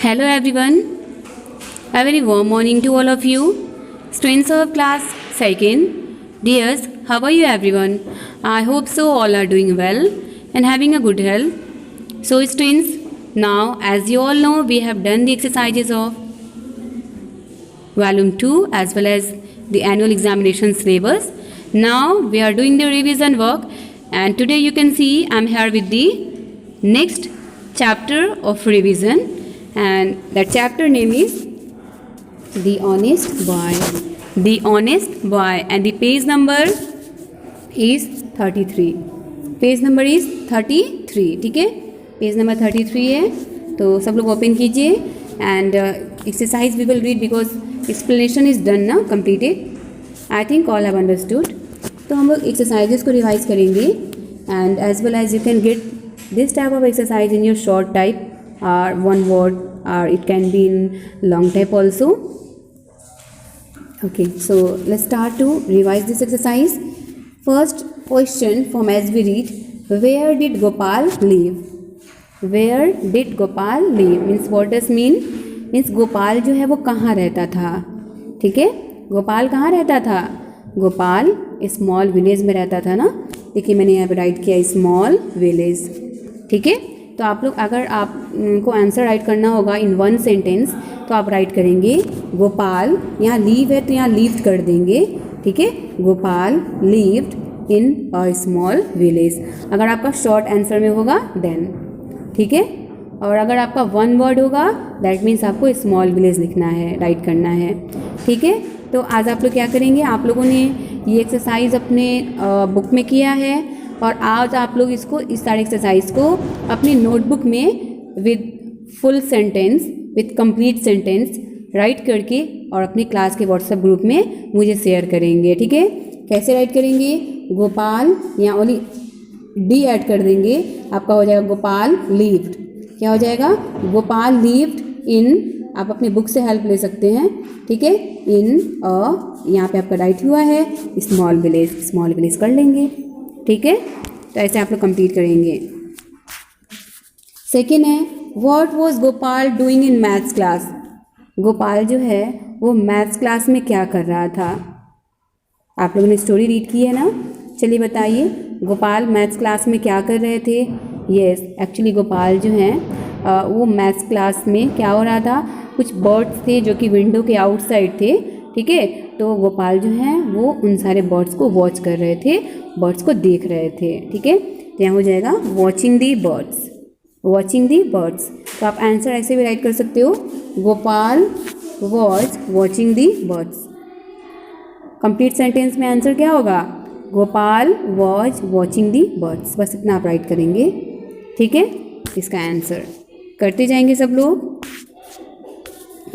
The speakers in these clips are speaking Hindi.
Hello everyone, a very warm morning to all of you. Students of class 2nd, dears, how are you everyone? I hope so all are doing well and having a good health. So students, now as you all know, we have done the exercises of volume 2 as well as the annual examination syllabus. Now we are doing the revision work, and today you can see I am here with the next chapter of revision, and that chapter name is The Honest Boy. The Honest Boy, and the page number is 33. Page number is 33. ठीक है, पेज नंबर 33 है, तो सब लोग ओपन कीजिए and exercise we will read because explanation is done ना, completed. I think all have understood. तो हम लोग एक्सरसाइजेस को रिवाइज करेंगे and as well as you can get this type of exercise in your short type or one word, or it can be in long type also. Okay, so let's start to revise this exercise. First question from as we read, where did Gopal live? Where did Gopal live means what does mean? means Gopal जो है वो कहाँ रहता था. ठीक है, गोपाल कहाँ रहता था? गोपाल स्मॉल विलेज में रहता था ना. देखिए मैंने यहाँ पे राइट किया स्मॉल विलेज. ठीक है, तो आप लोग अगर आपको आंसर राइट करना होगा इन वन सेंटेंस तो आप राइट करेंगे गोपाल. यहाँ लीव है तो यहाँ लीव्ड कर देंगे. ठीक है, Gopal levied in a small village. अगर आपका शॉर्ट आंसर में होगा देन. ठीक है, और अगर आपका वन वर्ड होगा दैट मीन्स आपको स्मॉल विलेज लिखना है, राइट करना है. ठीक है, तो आज आप लोग क्या करेंगे, आप लोगों ने ये एक्सरसाइज अपने बुक में किया है और आज आप लोग इसको इस सारे एक्सरसाइज को अपनी नोटबुक में with full sentence with complete sentence right करके और अपनी क्लास के व्हाट्सएप ग्रुप में मुझे शेयर करेंगे. ठीक है, कैसे राइट करेंगे? गोपाल यहाँ ओनली डी ऐड कर देंगे, आपका हो जाएगा गोपाल लीव्ड. क्या हो जाएगा? गोपाल लीव्ड इन, आप अपनी बुक से हेल्प ले सकते हैं. ठीक है, इन यहाँ पे आपका राइट हुआ है स्मॉल विलेज. स्मॉल विलेज कर लेंगे. ठीक है, तो ऐसे आप लोग कंप्लीट करेंगे. सेकेंड है what was Gopal doing in maths class. Gopal जो है वो मैथ्स क्लास में क्या कर रहा था? आप लोगों ने स्टोरी रीड की है ना. चलिए बताइए गोपाल मैथ्स क्लास में क्या कर रहे थे. यस, एक्चुअली गोपाल जो हैं वो मैथ्स क्लास में क्या हो रहा था, कुछ बर्ड्स थे जो कि विंडो के आउटसाइड थे. ठीक है, तो गोपाल जो हैं वो उन सारे बर्ड्स को वॉच कर रहे थे, बर्ड्स को देख रहे थे. ठीक है, तो यहाँ हो जाएगा वॉचिंग दी बर्ड्स. वॉचिंग दी बर्ड्स. तो आप आंसर ऐसे भी राइट कर सकते हो, Gopal was watching the birds. Complete sentence में आंसर क्या होगा? Gopal was watching the birds. बस इतना आप राइट करेंगे. ठीक है, इसका आंसर करते जाएंगे सब लोग.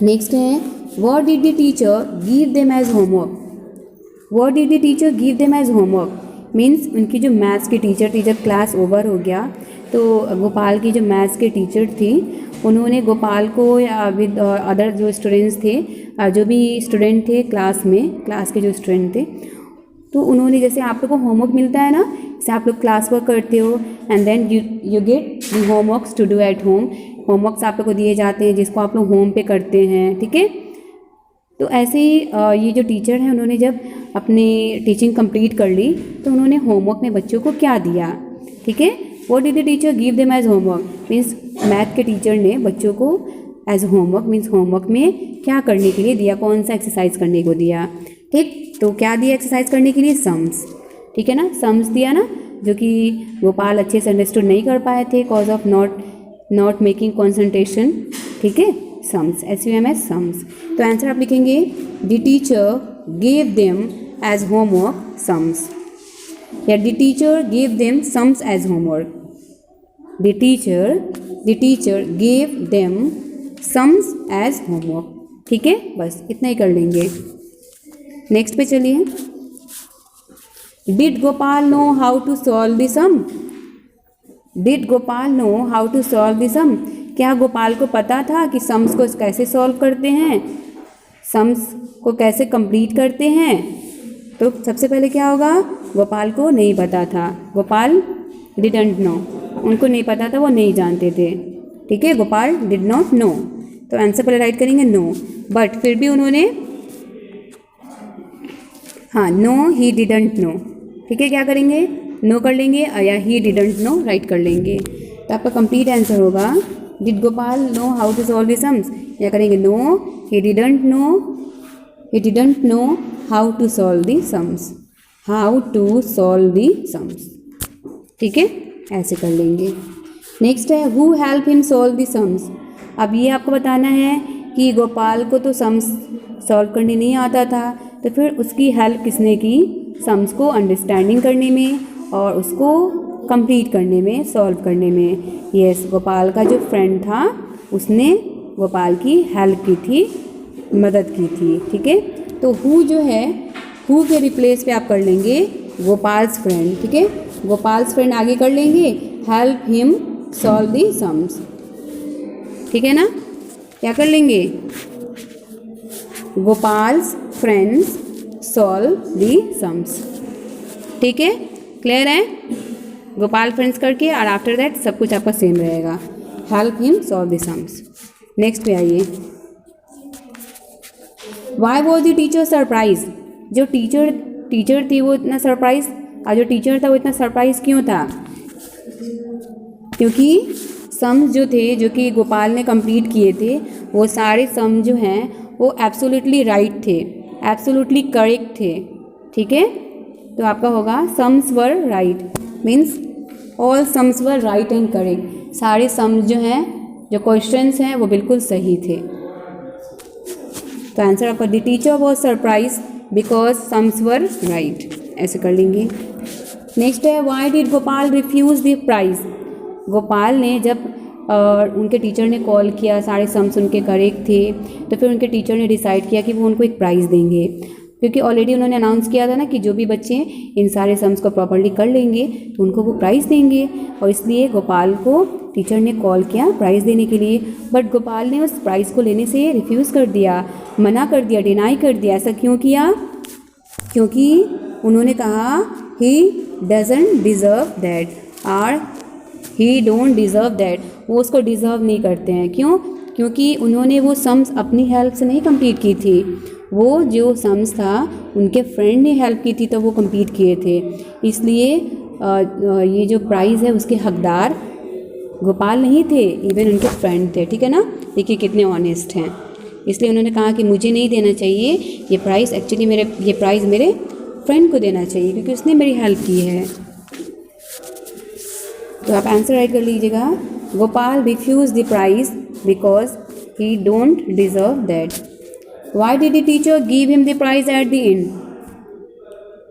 नेक्स्ट है what did the teacher give them as homework. What did the teacher give them as homework means उनकी जो मैथ्स की टीचर थी, जब क्लास ओवर हो गया तो गोपाल की जो मैथ्स के टीचर थी उन्होंने गोपाल को या विद अदर जो स्टूडेंट्स थे, जो भी स्टूडेंट थे क्लास में, क्लास के जो स्टूडेंट थे, तो उन्होंने जैसे आप लोग को होमवर्क मिलता है ना, जैसे आप लोग क्लास वर्क करते हो and then you get the homeworks to do at home. Homeworks आप लोग को दिए जाते हैं जिसको आप लोग होम पे करते हैं. ठीक है, तो ऐसे ही ये जो टीचर हैं उन्होंने जब अपनी टीचिंग कंप्लीट कर ली तो उन्होंने होमवर्क में बच्चों को क्या दिया. ठीक है, what did the teacher give them as homework means math के टीचर ने बच्चों को एज होमवर्क मीन्स होमवर्क में क्या करने के लिए दिया, कौन सा एक्सरसाइज करने को दिया. ठीक, तो क्या दिया एक्सरसाइज करने के लिए? सम्स. ठीक है ना, सम्स दिया ना, जो कि गोपाल अच्छे से अंडरस्टूड नहीं कर पाए थे cause of not making concentration. ठीक है, सम्स, SUMS सम्स. तो आंसर आप लिखेंगे the teacher gave them as homework sums, या the teacher gave them sums as homework. The teacher gave them sums as homework. ठीक है, बस इतना ही कर लेंगे. नेक्स्ट पे चलिए. Did Gopal know how to solve the sum. Did Gopal know how to solve the sum. क्या गोपाल को पता था कि सम्स को कैसे सॉल्व करते हैं, सम्स को कैसे कंप्लीट करते हैं? तो सबसे पहले क्या होगा, गोपाल को नहीं पता था. गोपाल डिडंट नो, उनको नहीं पता था, वो नहीं जानते थे. ठीक है, गोपाल डिड नॉट नो. तो आंसर पहले राइट करेंगे नो, बट फिर भी उन्होंने, हाँ नो ही डिडंट नो, ठीक है, क्या करेंगे, नो कर लेंगे या ही डिडंट नो राइट कर लेंगे। तो आपका कंप्लीट आंसर होगा did Gopal know how to solve the sums, या करेंगे know he didn't know how to solve the sums, how to solve the sums, ठीक है, ऐसे कर लेंगे। नेक्स्ट है who help him solve the sums. अब ये आपको बताना है कि गोपाल को तो सम्स सॉल्व करने नहीं आता था, तो फिर उसकी हेल्प किसने की, सम्स को अंडरस्टैंडिंग करने में और उसको कंप्लीट करने में, सॉल्व करने में। यस, गोपाल का जो फ्रेंड था उसने गोपाल की हेल्प की थी, मदद की थी, ठीक है। तो हु जो है, हु के रिप्लेस पे आप कर लेंगे गोपाल्स फ्रेंड, ठीक है, गोपाल्स फ्रेंड आगे कर लेंगे help him solve the sums, ठीक है ना, क्या कर लेंगे, गोपाल्स फ्रेंड्स सॉल्व दी सम्स, ठीक है, क्लियर है, गोपाल फ्रेंड्स करके और आफ्टर दैट सब कुछ आपका सेम रहेगा, help him solve the sums. Next पे आइए, why was the teacher surprise. जो टीचर थी वो इतना सरप्राइज, और जो टीचर था वो इतना सरप्राइज क्यों था, क्योंकि सम्स जो थे, जो कि गोपाल ने कंप्लीट किए थे, वो सारे सम जो हैं वो एब्सोल्युटली राइट थे, एब्सोल्युटली करेक्ट थे, ठीक है। तो आपका होगा sums were right, means all sums were right and correct, सारे सम्स जो हैं, जो क्वेश्चंस हैं वो बिल्कुल सही थे। तो आंसर आपका the teacher was surprise because sums were right, ऐसे कर लेंगे। नेक्स्ट है why did Gopal refuse the prize. Gopal ने जब उनके टीचर ने कॉल किया, सारे सम्स उनके करेक्ट थे, तो फिर उनके टीचर ने डिसाइड किया कि वो उनको एक प्राइज़ देंगे, क्योंकि ऑलरेडी उन्होंने अनाउंस किया था ना कि जो भी बच्चे इन सारे सम्स को प्रॉपर्ली कर लेंगे तो उनको वो प्राइज़ देंगे, और इसलिए गोपाल को टीचर ने कॉल किया प्राइज़ देने के लिए। बट गोपाल ने उस प्राइज़ को लेने से रिफ्यूज़ कर दिया, मना कर दिया, डिनाई कर दिया। ऐसा क्यों किया, क्योंकि उन्होंने कहा ही डजंट डिज़र्व दैट, और ही डोंट डिज़र्व दैट, वो उसको डिज़र्व नहीं करते हैं। क्यों, क्योंकि उन्होंने वो सम्स अपनी हेल्प से नहीं कंप्लीट की थी, वो जो सम्स था उनके फ्रेंड ने हेल्प की थी तो वो कंप्लीट किए थे, इसलिए ये जो प्राइज़ है उसके हकदार गोपाल नहीं थे, इवन उनके फ्रेंड थे, ठीक है ना। देखिए कितने ऑनेस्ट हैं, इसलिए उन्होंने कहा कि मुझे नहीं देना चाहिए ये प्राइज़, एक्चुअली ये प्राइज़ मेरे फ्रेंड को देना चाहिए क्योंकि उसने मेरी हेल्प की है। तो आप आंसर राइट कर लीजिएगा, Gopal refuse the prize because he don't deserve that. Why did the teacher give him the prize at the end.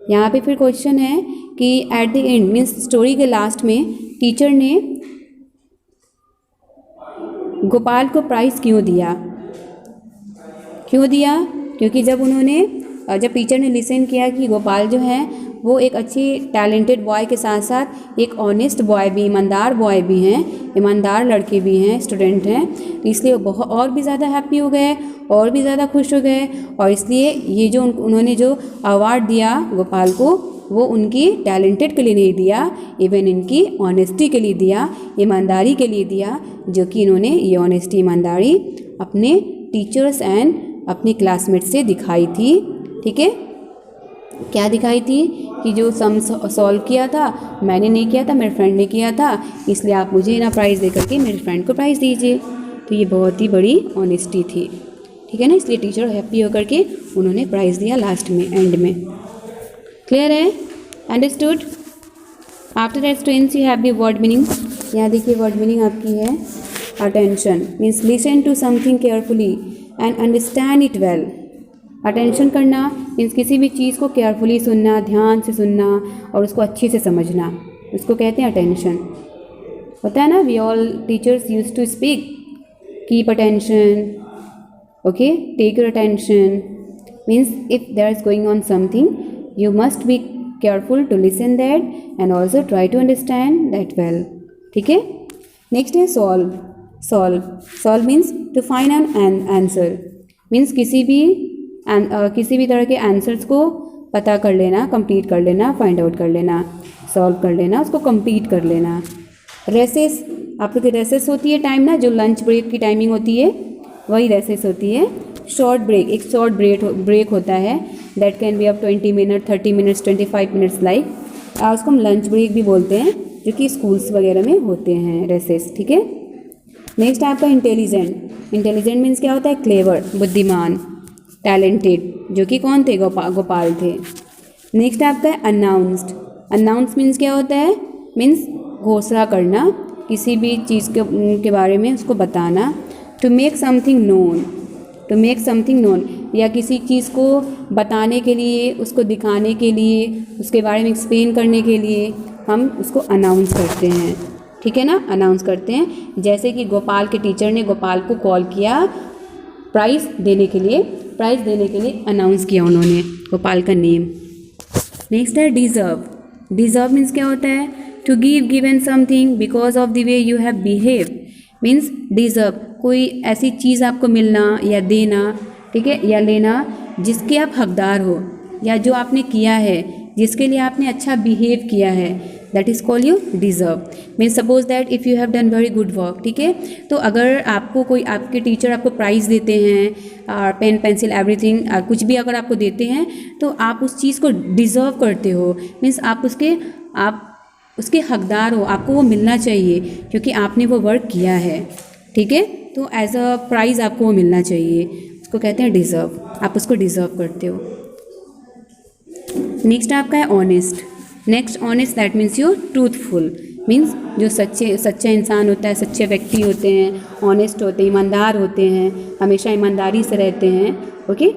यहाँ पे फिर क्वेश्चन है कि at the end means story के लास्ट में टीचर ने गोपाल को प्राइज़ क्यों दिया, क्यों दिया, क्योंकि जब टीचर ने लिसन किया कि गोपाल जो है वो एक अच्छी टैलेंटेड बॉय के साथ साथ एक ऑनेस्ट बॉय भी, ईमानदार बॉय भी हैं, ईमानदार लड़के भी हैं, स्टूडेंट हैं, तो इसलिए वो बहुत और भी ज़्यादा हैप्पी हो गए, और भी ज़्यादा खुश हो गए, और इसलिए ये जो उन्होंने जो अवार्ड दिया गोपाल को वो उनकी टैलेंटेड के लिए नहीं दिया, इवन इनकी ऑनेस्टी के लिए दिया, ईमानदारी के लिए दिया, जो कि इन्होंने ये ऑनेस्टी ईमानदारी अपने टीचर्स एंड अपने क्लासमेट से दिखाई थी, ठीक है। क्या दिखाई थी कि जो सम सॉल्व किया था मैंने नहीं किया था, मेरे फ्रेंड ने किया था, इसलिए आप मुझे ना प्राइज़ दे करके मेरे फ्रेंड को प्राइज़ दीजिए। तो ये बहुत ही बड़ी ऑनेस्टी थी, ठीक है ना, इसलिए टीचर हैप्पी होकर के उन्होंने प्राइज़ दिया लास्ट में, एंड में। क्लियर है, understood. After extents you have the word meaning. यहाँ देखिए वर्ड मीनिंग आपकी है attention, means listen to something carefully and understand it well. Attention करना मीन्स किसी भी चीज़ को केयरफुली सुनना, ध्यान से सुनना और उसको अच्छे से समझना, उसको कहते हैं अटेंशन। होता है ना, we all teachers use to speak keep attention, okay, take your attention, means if there is going on something you must be careful to listen that and also try to understand that well, ठीक है। नेक्स्ट है solve. Solve means to find an answer, means किसी भी तरह के आंसर्स को पता कर लेना, कंप्लीट कर लेना, फाइंड आउट कर लेना, सॉल्व कर लेना, उसको कंप्लीट कर लेना। रेसेस, आप लोग की रेसेस होती है टाइम ना, जो लंच ब्रेक की टाइमिंग होती है वही रेसेस होती है। शॉर्ट ब्रेक, एक शॉर्ट ब्रेक होता है, that can be up 20 minute, 30 minutes, 25 minutes like, उसको हम लंच ब्रेक भी बोलते हैं, जो कि स्कूल्स वगैरह में होते हैं रेसेस, ठीक है। नेक्स्ट आपका इंटेलिजेंट। इंटेलिजेंट मीन्स क्या होता है? क्लेवर, बुद्धिमान, टैलेंटेड, जो कि कौन थे? गोपाल थे। नेक्स्ट आपका है अनाउंस्ड। अनाउंस मीन्स क्या होता है? मीन्स घोषणा करना, किसी भी चीज़ के बारे में उसको बताना। To make something known, to make something known, या किसी चीज़ को बताने के लिए, उसको दिखाने के लिए, उसके बारे में एक्सप्लेन करने के लिए हम उसको अनाउंस करते हैं, ठीक है ना, अनाउंस करते हैं। जैसे कि गोपाल के टीचर ने गोपाल को कॉल किया प्राइज़ देने के लिए, अनाउंस किया उन्होंने गोपाल का नेम। नेक्स्ट है डिज़र्व। डिज़र्व मीन्स क्या होता है? To give given something because of the way you have behave, means deserve, कोई ऐसी चीज़ आपको मिलना या देना, ठीक है, या लेना जिसके आप हकदार हो, या जो आपने किया है, जिसके लिए आपने अच्छा बिहेव किया है, that is call you deserve. Means suppose that if you have done very good work, ठीक है, तो अगर आपको कोई, आपके टीचर आपको प्राइज़ देते हैं, और पेन पेंसिल एवरीथिंग, कुछ भी अगर आपको देते हैं, तो आप उस चीज़ को डिज़र्व करते हो। मीन्स आप उसके हकदार हो, आपको वो मिलना चाहिए क्योंकि आपने वो वर्क किया है, ठीक है। तो एज अ प्राइज़ आपको वो मिलना चाहिए, उसको कहते हैं डिज़र्व, आप उसको डिज़र्व करते हो। नेक्स्ट आपका है honest. Next honest, that means you truthful, means जो सच्चा इंसान होता है, सच्चे व्यक्ति होते हैं, ऑनेस्ट होते हैं, ईमानदार होते हैं, हमेशा ईमानदारी से रहते हैं, okay.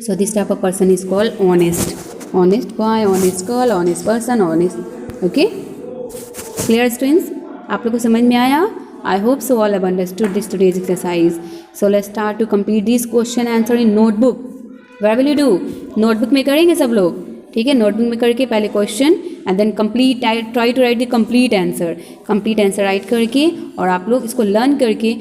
So this type of person is called honest. Honest boy, honest girl, honest person, honest, okay. Clear students, आप लोग को समझ में आया? I hope so all have understood this today's exercise. So let's start to complete this question answer in notebook. Where will you do? Notebook में करेंगे सब लोग, ठीक है। नोटबुक में करके पहले question and then complete, try to write the complete answer write करके, और आप लोग इसको लर्न करके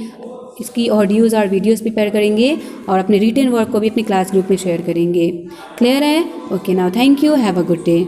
इसकी ऑडियोज़ और वीडियोज़ प्रिपेयर करेंगे और अपने रिटन वर्क को भी अपने क्लास ग्रुप में शेयर करेंगे। क्लियर है? Okay, now thank you, have a good day.